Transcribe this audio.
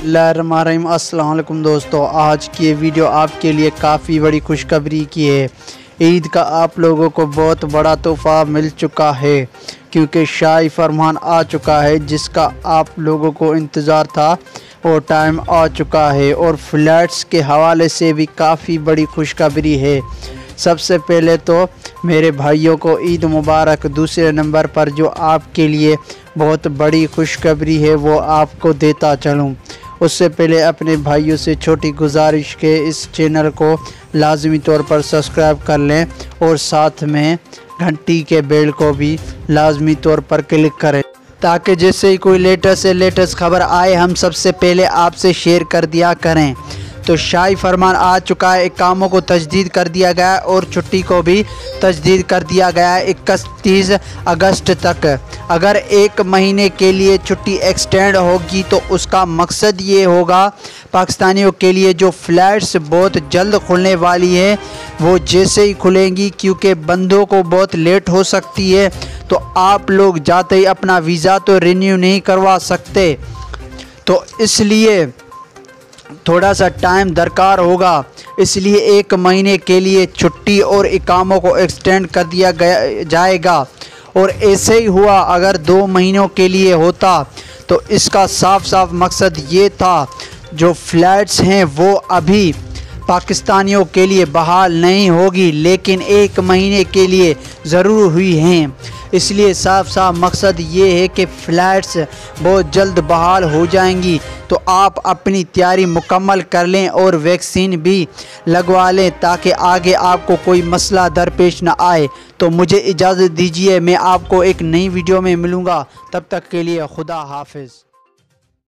बिस्मिल्लाहिर्रहमानिर्रहीम। अस्सलाम वालेकुम दोस्तों, आज की ये वीडियो आपके लिए काफ़ी बड़ी खुशखबरी की है। ईद का आप लोगों को बहुत बड़ा तोहफ़ा मिल चुका है क्योंकि शाही फरमान आ चुका है जिसका आप लोगों को इंतज़ार था और टाइम आ चुका है। और फ्लैट्स के हवाले से भी काफ़ी बड़ी खुशखबरी है। सबसे पहले तो मेरे भाइयों को ईद मुबारक। दूसरे नंबर पर जो आपके लिए बहुत बड़ी खुशखबरी है वो आपको देता चलूँ, उससे पहले अपने भाइयों से छोटी गुजारिश के इस चैनल को लाजमी तौर पर सब्सक्राइब कर लें और साथ में घंटी के बेल को भी लाजमी तौर पर क्लिक करें ताकि जैसे ही कोई लेटेस्ट से लेटेस्ट खबर आए हम सबसे पहले आपसे शेयर कर दिया करें। तो शाही फरमान आ चुका है, कामों को तजदीद कर दिया गया है और छुट्टी को भी तजदीद कर दिया गया है 31 अगस्त तक। अगर एक महीने के लिए छुट्टी एक्सटेंड होगी तो उसका मकसद ये होगा पाकिस्तानियों के लिए जो फ़्लैट्स बहुत जल्द खुलने वाली है वो जैसे ही खुलेंगी, क्योंकि बंदों को बहुत लेट हो सकती है तो आप लोग जाते ही अपना वीज़ा तो रिन्यू नहीं करवा सकते, तो इसलिए थोड़ा सा टाइम दरकार होगा। इसलिए एक महीने के लिए छुट्टी और इकामों को एक्सटेंड कर दिया जाएगा। और ऐसे ही हुआ अगर 2 महीनों के लिए होता तो इसका साफ साफ मकसद ये था जो फ्लैट्स हैं वो अभी पाकिस्तानियों के लिए बहाल नहीं होगी लेकिन 1 महीने के लिए ज़रूर हुई हैं। इसलिए साफ साफ मकसद ये है कि फ़्लैट्स बहुत जल्द बहाल हो जाएंगी, तो आप अपनी तैयारी मुकम्मल कर लें और वैक्सीन भी लगवा लें ताकि आगे आपको कोई मसला दरपेश न आए। तो मुझे इजाज़त दीजिए, मैं आपको एक नई वीडियो में मिलूँगा, तब तक के लिए खुदा हाफिज़।